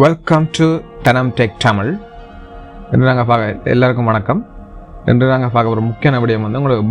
Welcome to Thanam Tech Tamil. இன்று நாங்கள் எல்லாருக்கும் வணக்கம். இன்று நாங்கள் பார்க்க ஒரு முக்கியமான விடயம் வந்து உங்களுக்கு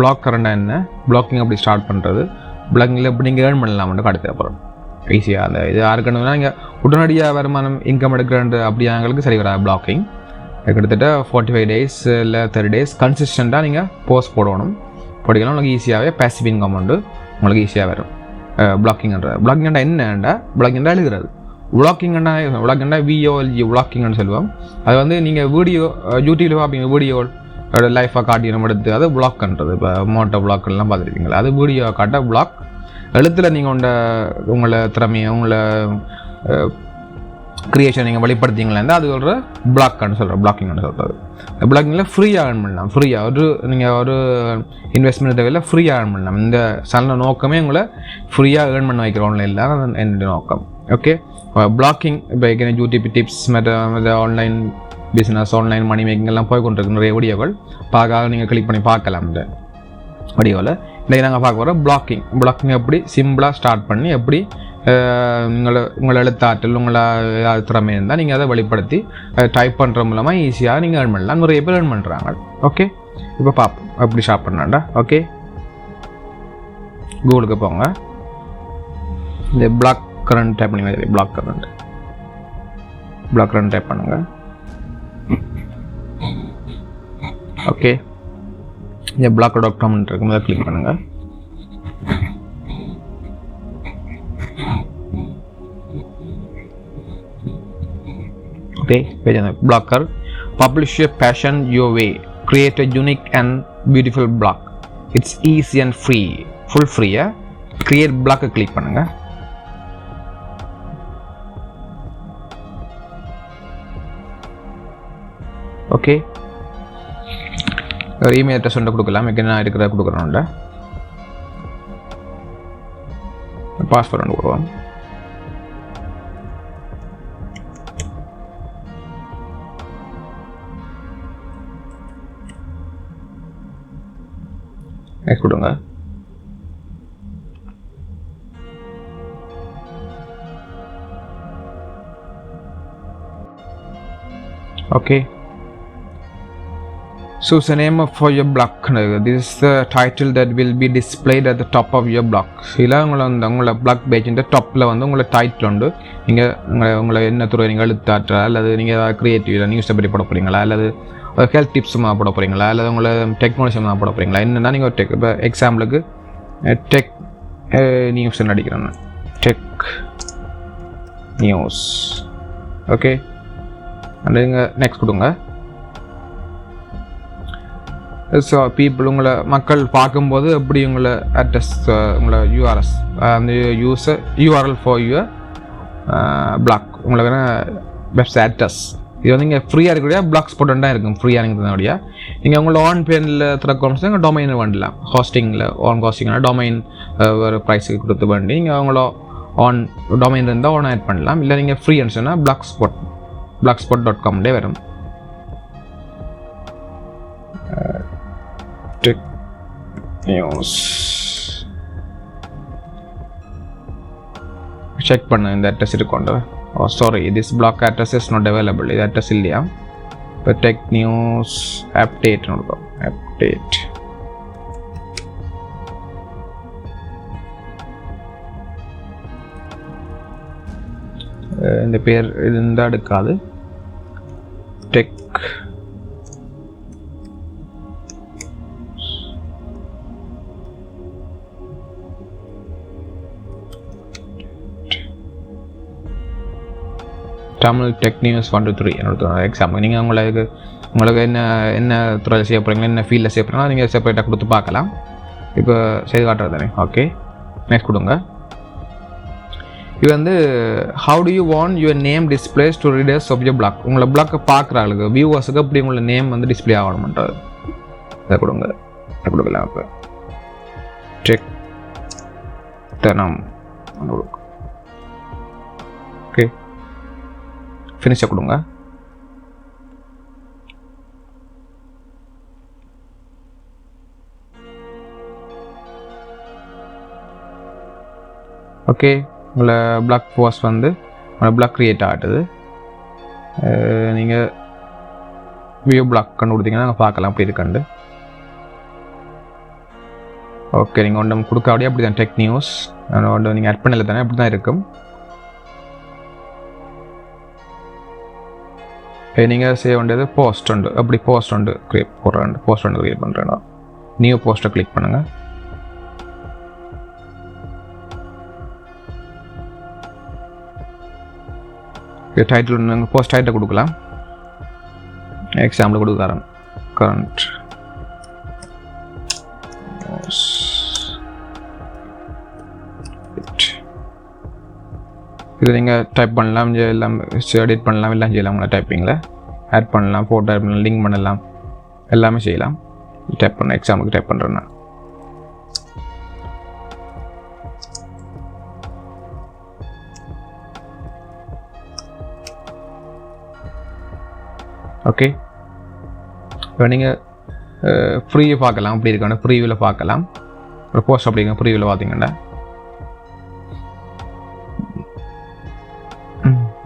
பிளாக் கரண்டாக என்ன, பிளாக்கிங் எப்படி ஸ்டார்ட் பண்ணுறது, பிளாக்கிங்கில் எப்படி நீங்கள் ஏர்ன் பண்ணலாம்னு காட்டு போகிறோம். ஈஸியாக அந்த இது யாருக்கணும்னா நீங்கள் உடனடியாக வருமானம் இன்கம் எடுக்கிறேன் அப்படியாங்களுக்கு சரி வராது. பிளாக்கிங் கிட்டத்தட்ட 45 days இல்லை 30 days கன்சிஸ்டண்ட்டாக நீங்கள் போஸ்ட் போடணும். போட்டிக்கலாம் உங்களுக்கு ஈஸியாகவே பேசிவ் இன்கம் உண்டு, உங்களுக்கு ஈஸியாக வரும். பிளாக்கிங்னா என்னண்டா, பிளாக்கிங்னா எழுதுறது. விளாக்கிங்னா விஓஎல்ஜி விளாக்கிங்னு சொல்லுவோம். அது வந்து நீங்கள் வீடியோ யூடியூப்ல பார்ப்பீங்க, வீடியோ லைஃபாக காட்டி நம்ம எடுத்து அதை பிளாக் பண்ணுறது. இப்போ மோட்டோ பிளாக்லாம் பார்த்துருக்கீங்களா, அது வீடியோ காட்ட பிளாக். எழுத்தில் நீங்கள் உங்களை திறமையை உங்களை க்ரியேஷன் நீங்கள் வெளிப்படுத்திங்களா, அது ஒரு பிளாக்னு சொல்கிறோம், பிளாக்கிங்னு சொல்கிறது. பிளாக்கிங்கில் ஃப்ரீயாக ஏர்ன் பண்ணலாம். ஃப்ரீயாக நீங்கள் ஒரு இன்வெஸ்ட்மெண்ட் தேவையில்லை, ஃப்ரீயாக ஏர்ன் பண்ணலாம். இந்த சேனல் நோக்கமே உங்களை ஃப்ரீயாக ஏர்ன் பண்ண வைக்கிற ஆன்லைனில் தான் என்னுடைய நோக்கம். ஓகே, பிளாக்கிங் இப்போ யூடியூப் டிப்ஸ் மற்ற online business, online money making எல்லாம் போய் கொண்டிருக்கு நிறைய வீடியோக்கள் பார்க்க, நீங்கள் கிளிக் பண்ணி பார்க்கலாம். இந்த வீடியோவில் இன்றைக்கி நாங்கள் பார்க்க போகிறோம் பிளாக்கிங் எப்படி சிம்பிளாக ஸ்டார்ட் பண்ணி எப்படி உங்களை எழுத்தாற்றல் உங்களை திறமை இருந்தால் நீங்கள் அதை வெளிப்படுத்தி டைப் பண்ணுற மூலமாக ஈஸியாக நீங்கள் ஏர்ன் பண்ணலாம். நிறைய பேர் ஏர்ன் பண்ணுறாங்க. ஓகே, இப்போ பார்ப்போம் எப்படி ஸ்டார்ட் பண்ணாண்டா. ஓகே, கூகுளுக்கு போங்க, இந்த பிளாக் கரண்ட் டைப் பண்ணுங்க. பிளாக் கரண்ட் டைப் பண்ணுங்க. ஓகே, இந்த block.com இருக்கு, அதை கிளிக் பண்ணுங்க. ஓகே, பேஜ் அந்த blogger. Publish your passion your way, create a unique and beautiful block. It's easy and free, full free. Create block click பண்ணுங்க. Okay, ஒரு email address ஒன்று கொடுக்கலாம். நான் இருக்கிறத கொடுக்குறோம்ல, பாஸ்வேர்ட் ஒன்று கொடுவோம். கொடுங்க. Okay, choose a name for your block. This is the title that will be displayed at the top of your block. இதில் உங்களை பிளாக் பேஜிൻ്റെ டாப்பில் வந்து உங்களை டைட்டில் உண்டு. உங்களை என்ன துறை நீங்கள் எழுத்தாற்றா, அல்லது நீங்கள் ஏதாவது க்ரியேட்டிவ் நியூஸை பற்றி போட போகிறீங்களா, அல்லது ஹெல்த் டிப்ஸுமாக போட போகிறீங்களா, அல்லது உங்களை டெக்னாலஜிமாக போட போகிறீங்களா, என்னென்னா நீங்கள் டெக், இப்போ எக்ஸாம்பிளுக்கு டெக் நியூஸ்ன்னு அடிக்கிறேன், டெக் நியூஸ். ஓகே, அண்ட் நீங்கள் நெக்ஸ்ட் கொடுங்க. ஸோ பீப்புள் உங்களை மக்கள் பார்க்கும்போது எப்படி உங்களை அட்ரஸ், உங்களை யூஆர்எஸ் அந்த யூஆர்எல் ஃபார் யுவர் பிளாக், உங்களுக்கு வெப்சைட் அட்ரஸ். இது வந்து இங்கே ஃப்ரீயாக இருக்கக்கூடிய பிளாக் ஸ்பாட்டாக இருக்கும். ஃப்ரீயாக இருக்கிறதுனாடியா நீங்கள் உங்களோட ஆன் பேனில் திறக்கணும், நீங்கள் டொமைன் வேண்டலாம். ஹாஸ்டிங்கில் ஆன் ஹாஸ்டிங்னா டொமைன் ஒரு ப்ரைஸுக்கு கொடுத்து வேண்டி நீங்கள் அவங்கள ஆன் டொமைன் இருந்தால் ஆன் ஆட் பண்ணலாம். இல்லை நீங்கள் ஃப்ரீன்னு சொன்னால் blogspot.com வரும். டெக் நியூஸ் செக் பண்ண, இந்த அட்ரஸ் இருக்கோண்டு. Oh sorry, this block address is not available. இது அட்ரஸ் இல்லையா? இப்போ டெக் நியூஸ் அப்டேட்னு இருக்கும். அப்டேட் இந்த பேர் இருந்தால் எடுக்காது. Tech Tamil tech news 1 to 3 என்னோட எக்ஸாம்பிள். நீங்கள் உங்களுக்கு என்ன துறையில் செய்ய போகிறீங்களா, என்ன ஃபீல்டில் செய்ய போகிறீங்களா, நீங்கள் செப்பரேட்டாக கொடுத்து பார்க்கலாம். இப்போ செய்து காட்டுறது தானே. ஓகே, நெக்ஸ்ட் கொடுங்க. இது வந்து how do you want your name displays to readers of your blog. உங்களை பிளாக்கை பார்க்குறாளுக்கு வியூவர்ஸுக்கு அப்படி உங்களை நேம் வந்து டிஸ்பிளே ஆகணும்ன்றது. இதை கொடுங்க, இதை கொடுக்கலாம். இப்போ டெக் தனம். ஓகே, ஃபினிஷாக கொடுங்க. ஓகே, உங்களை பிளாக் போஸ்ட் வந்து பிளாக் க்ரியேட் ஆகுது. நீங்கள் வியூ பிளாக் கண்டு கொடுத்தீங்கன்னா நாங்கள் பார்க்கலாம் அப்படி இருக்காண்டு. ஓகே, நீங்கள் ஒன்றும் கொடுக்காதே அப்படி தான் டெக் நியூஸ் ஒன்று நீங்கள் ஆட் பண்ணல தானே அப்படி தான் இருக்கும். நீங்கள் செய்ய வேண்டியது போஸ்ட் உண்டு. அப்படி போஸ்ட் உண்டு க்ரியேட் போடுறேன், போஸ்ட் ஒன்று க்ரியேட் பண்ணுறேன்னா நியூ போஸ்ட்டை கிளிக் பண்ணுங்கள். டைட்டில் நாங்கள் போஸ்ட் டைட்டில் கொடுக்கலாம். எக்ஸாம்பிள் கொடுக்குறேன், கரண்ட் இது நீங்கள் டைப் பண்ணலாம், எல்லாம் எடிட் பண்ணலாம், எல்லாம் செய்யலாம். உங்களை டைப்பிங்கில் ஆட் பண்ணலாம், ஃபோட்டோ ஆட் பண்ணலாம், லிங்க் பண்ணலாம், எல்லாமே செய்யலாம். டைப் பண்ண எக்ஸாம்பிளுக்கு டைப் பண்ணுறேன்னா ஓகே. இப்போ நீங்கள் ஃப்ரீயை பார்க்கலாம், அப்படி இருக்கணும் ப்ரீவியூவில் பார்க்கலாம். ஒரு போஸ்ட் அப்படிங்க ப்ரீவியூவில் பார்த்தீங்கன்னா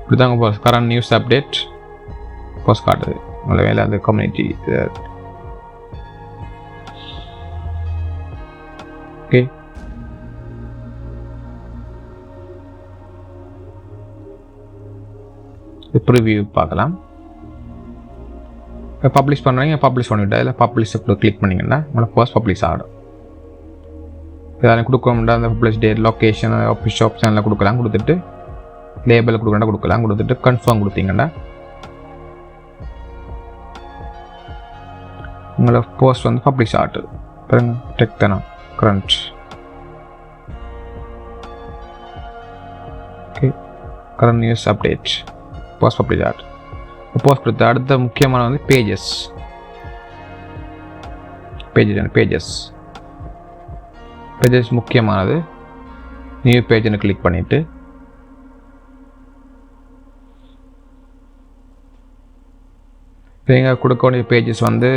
இப்படி தாங்க post current news update post காட்டுது. உங்களை வேலை அந்த கம்யூனிட்டி ஓகே. ப்ரிவியூ பார்க்கலாம். இப்போ பப்ளிஷ் பண்ணுறீங்க, பப்ளிஷ் பண்ணிவிட்டா இல்லை பப்ளிஷ் கிளிக் பண்ணிங்கன்னா உங்களை போஸ்ட் பப்ளிஷ் ஆகிடும். இதை கொடுக்கணும்னா அந்த பப்ளிஷ் டேட், லொக்கேஷன், ஆஃபீஸ் ஆப்ஷன்லாம் கொடுக்கலாம். கொடுத்துட்டு லேபிள் கொடுக்கலாம். கொடுத்துட்டு கன்ஃபார்ம் கொடுத்தீங்கன்னா உங்களை போஸ்ட் வந்து பப்ளிஷ் ஆகுது. பாருங்க, டெக் தனம் current. Okay, current news update post publish ஆகுது. போஸ்ட் கொடுத்த அடுத்த முக்கியமான வந்து பேஜஸ் முக்கியமானது. நியூ பேஜ்னு கிளிக் பண்ணிவிட்டு நீங்கள் கொடுக்க வேண்டிய பேஜஸ் வந்து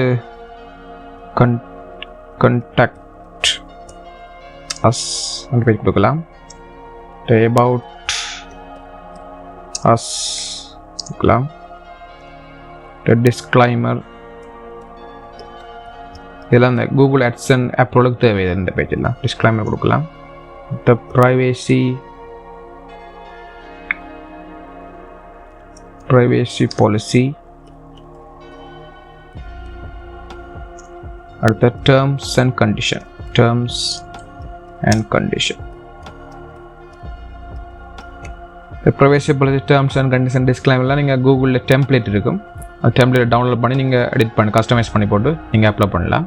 கண்டாக்ட் அஸ் அந்த பேஜ் கொடுக்கலாம். அபவுட் அஸ் கொடுக்கலாம். டிஸ்க்ளைமர் இதெல்லாம் இந்த கூகுள் AdSense ஆப்போலுக்கு தேவை. இந்த பேஜெல்லாம் டிஸ்க்ளைமர் கொடுக்கலாம். இந்த ப்ரைவேசி பாலிசி, அடுத்த terms and condition. Privacy policy, terms and condition, டிஸ்க்ளைமர்லாம் நீங்கள் கூகுளில் டெம்ப்ளேட் இருக்கும். அந்த டெம்ப்ளேட்டை டவுன்லோட் பண்ணி நீங்கள் எடிட் பண்ணி கஸ்டமைஸ் பண்ணி போட்டு நீங்கள் அப்ளை பண்ணலாம்.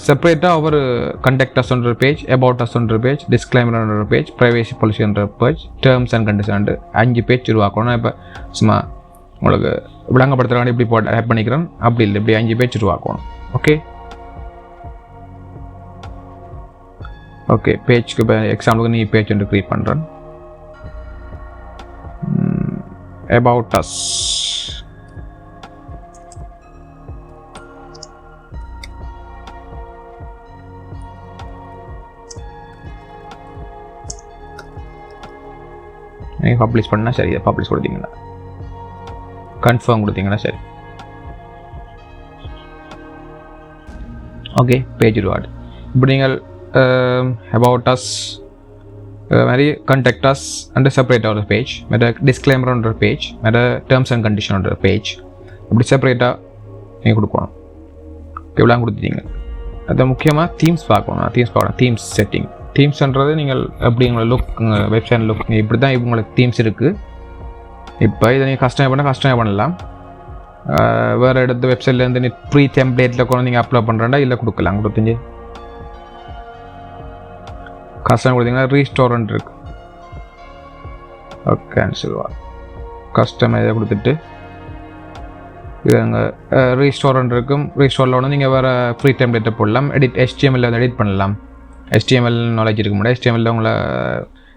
செப்பரேட்டாக ஒவ்வொரு கண்டக்டர்ஸ் ஒன்ற பேஜ், அபவுட் அஸ் ஒன்ற page, disclaimer page, privacy policy என்ற page, terms and condition 5 page உருவாக்கணும். இப்போ சும்மா உங்களுக்கு விளங்கப்படுத்துகிறாங்க இப்படி போட்டு ஆட் பண்ணிக்கிறேன், அப்படி இல்லை, இப்படி 5 பேஜ் உருவாக்கணும். ஓகே பேஜ்க்கு இப்போ எக்ஸாம்பிளுக்கு நீ பேஜ் ஒன்று க்ரியேட் பண்ணுறேன். அபவுட் அஸ் நீங்கள் பப்ளிஷ் பண்ணால் சரி. இதை பப்ளிஷ் கொடுத்தீங்கன்னா கன்ஃபார்ம் கொடுத்தீங்கன்னா சரி. Okay, page reward. இப்படி நீங்கள் அபவுட் அஸ் மாதிரி கண்டக்ட் அஸ் அண்ட் செப்பரேட்டாக ஒரு பேஜ், மேலே டிஸ்க்ளைமர் பேஜ், மேலே டேர்ம்ஸ் அண்ட் கண்டிஷன் பேஜ், அப்படி செப்பரேட்டாக நீங்கள் கொடுக்கணும். எவ்வளோ கொடுத்துட்டீங்க. அதை முக்கியமாக தீம்ஸ் பார்க்கணும். Themes setting. தீம்ஸ்ன்றது நீங்கள் எப்படி உங்களை லுக், வெப்சைட் லுக் இப்படி தான் உங்களுக்கு தீம்ஸ் இருக்குது. இப்போ இதை நீங்கள் கஸ்டமைஸ் பண்ணலாம். வேறு இடத்து வெப்சைட்லேருந்து நீ ப்ரீ டெம்ப்ளேட்டில் கூட நீங்கள் அப்ளை பண்ணுறேன்டா இல்லை கொடுக்கலாம். கொடுத்துஞ்சு கஸ்டமர் கொடுத்தீங்கன்னா ரீஸ்டோரண்ட் இருக்குது. ஓகே, கேன்சல் கஸ்டமர் இதை கொடுத்துட்டு இது அங்கே ரீஸ்டோரண்ட் இருக்கும். ரீஸ்டோரில் ஒன்று நீங்கள் வேறு ஃப்ரீ டெம்ப்ளேட்டை போடலாம். HTML வந்து எடிட் பண்ணலாம். HTML நாலேஜ் இருக்க முடியாது. HTML உங்களை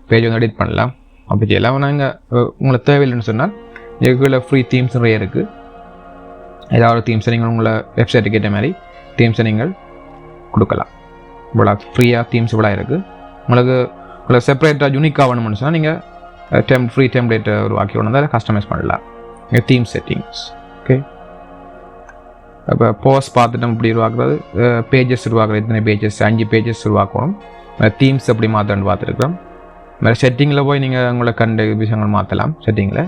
பேஜ் வந்து எடிட் பண்ணலாம். அப்படி செய்யலாம். நாங்கள் உங்களுக்கு தேவையில்லைன்னு சொன்னால் இதுக்குள்ள ஃப்ரீ தீம்ஸ் நிறைய இருக்குது. ஏதாவது தீம்ஸை நீங்கள் உங்களை வெப்சைட்டுக்கு ஏற்ற மாதிரி தீம்ஸை நீங்கள் கொடுக்கலாம். இவ்வளோ ஃப்ரீயாக தீம்ஸ் இவ்வளோ இருக்குது. உங்களுக்கு செப்பரேட்டாக யூனிக்காக வேணும்னு சொன்னால் நீங்கள் ஃப்ரீ டெம்ப்ளேட்டை உருவாக்கி கொண்டு வந்து கஸ்டமைஸ் பண்ணலாம். Theme settings. ஓகே, இப்போ போஸ்ட் பார்த்துட்டு இப்படி உருவாக்குறது, பேஜஸ் உருவாக்குறது, இத்தனை பேஜஸ் 5 பேஜஸ் உருவாக்கணும். தீம்ஸ் எப்படி மாற்றணும்னு பார்த்துருக்குறோம். வேறு செட்டிங்கில் போய் நீங்கள் உங்களை கண்ட விஷயங்கள் மாற்றலாம். செட்டிங்கில்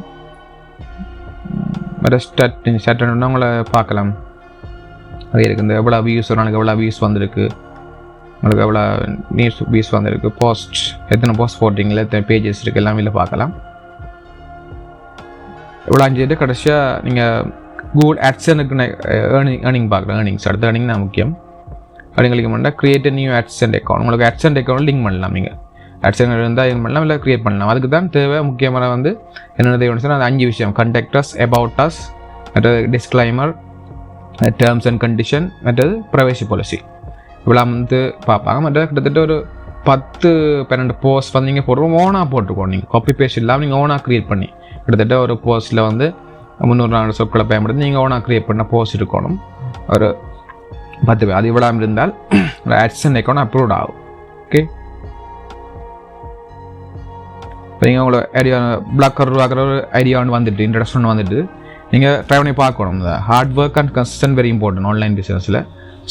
வேறு ஸ்டார்ட்னா உங்களை பார்க்கலாம். அது இருக்குது இந்த எவ்வளோ வியூஸ், ஒரு நாளைக்கு எவ்வளோ வியூஸ் வந்திருக்கு, உங்களுக்கு எவ்வளோ நியூஸ் வியூஸ் வந்திருக்கு, போஸ்ட் எத்தனை போஸ்ட் போட்டிங்களா, எத்தனை பேஜஸ் இருக்குது, எல்லாம் இல்லை பார்க்கலாம். இவ்வளோ 5 கடைசியாக நீங்கள் கூகுள் ஆட்சனுக்கு ஏர்னிங் பார்க்குறேன். அடுத்த ஏர்னிங் தான் முக்கியம். அப்படிங்க லிங்க் பண்ணால் கிரியேட் நியூ ஆட்சன்ட் அக்கௌண்ட். உங்களுக்கு ஆட்சன்ட் அக்கௌண்ட் லிங்க் பண்ணலாம். நீங்கள் ஆட்சன்ட் இருந்தால் லிங்க் பண்ணலாம், இல்லை க்ரியேட் பண்ணலாம். அதுக்கு தான் தேவை முக்கியமான என்னென்ன தேவைன்னு சொன்னால் அது 5 விஷயம். கான்டாக்ட் அபவுட் அஸ், மற்றது டிஸ்க்ளைமர், டேர்ம்ஸ் அண்ட் கண்டிஷன், மற்றது ப்ரைவசி பாலிசி. இவ்வளோ பார்ப்பாங்க. மற்ற கிட்டத்தட்ட ஒரு 10-12 போஸ்ட் நீங்கள் போடுறோம். ஓனாக போட்டுக்கோங்க. நீங்கள் காப்பி பேஸ்ட் இல்லாமல் நீங்கள் ஓனாக க்ரியேட் பண்ணி கிட்டத்தட்ட ஒரு போஸ்ட்டில் 300 சொற்களை பயன்படுத்தி நீங்கள் ஓனாக க்ரியேட் பண்ண போஸ்ட் இருக்கணும். ஒரு 10 பேர் அது இவ்வளோ இருந்தால் ஒரு ஆட்சன்ட் அக்கௌண்ட் அப்ரூவ் ஆகும். ஓகே, இப்போ நீங்கள் உங்களை ஐடியா பிளாக்கர் உருவாக்குற ஒரு ஐடியா வந்துட்டு இன்ட்ரடக்ஷன் வந்துட்டு நீங்கள் ட்ரை பண்ணி பார்க்கணும். இந்த hard work and consistent very important. Online பிஸ்னஸில்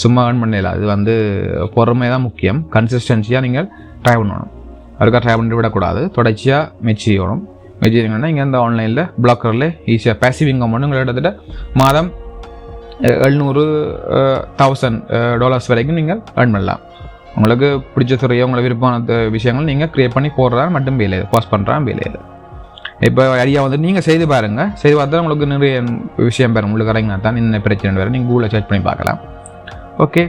சும்மா ஏர்ன் பண்ணல, அது பொறுமை தான் முக்கியம். கன்சிஸ்டன்சியாக நீங்கள் ட்ரை பண்ணணும். அதுக்காக ட்ரை பண்ணிட்டு விடக்கூடாது. தொடர்ச்சியாக மெச்சு செய்யணும். மெச்சூரிங்கன்னா இங்கே இந்த ஆன்லைனில் பிளாக்கரில் ஈஸியாக பேசிவ் இன்கம் பண்ணி உங்களை கிட்டத்தட்ட மாதம் $700,000 வரைக்கும் நீங்கள் ஏர்ன் பண்ணலாம். உங்களுக்கு பிடிச்ச துறையோ உங்களுக்கு விருப்பமான விஷயங்கள் நீங்கள் க்ரியேட் பண்ணி போடுறா மட்டும் வேலை, போஸ்ட் பண்ணுறான் வேலை. இப்போ ஐடியா நீங்கள் செய்து பாருங்கள். செய்து பார்த்தா உங்களுக்கு நிறைய விஷயம் பாருங்கள். உங்களுக்கு இறங்கினா தான் இந்த பிரச்சனை வேறு நீங்கள் கூகுளில் சர்ச் பண்ணி பார்க்கலாம். ஓகே,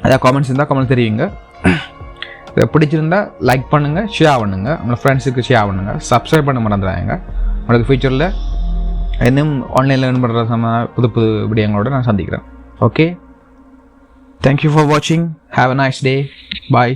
அதான் காமெண்ட்ஸ் இருந்தால் காமெண்ட் தெரிவிங்க. பிடிச்சிருந்தா லைக் பண்ணுங்கள், ஷேர் பண்ணுங்கள், உங்கள் ஃப்ரெண்ட்ஸுக்கு ஷேர் பண்ணுங்கள், சப்ஸ்கிரைப் பண்ண மறந்துடாங்க. உங்களுக்கு ஃபியூச்சரில் இன்னும் ஆன்லைனில் ஏர்ன் பண்ணுற புது விடயங்களோடு நான் சந்திக்கிறேன். ஓகே, தேங்க்யூ ஃபார் வாட்சிங். Have a nice day. Bye.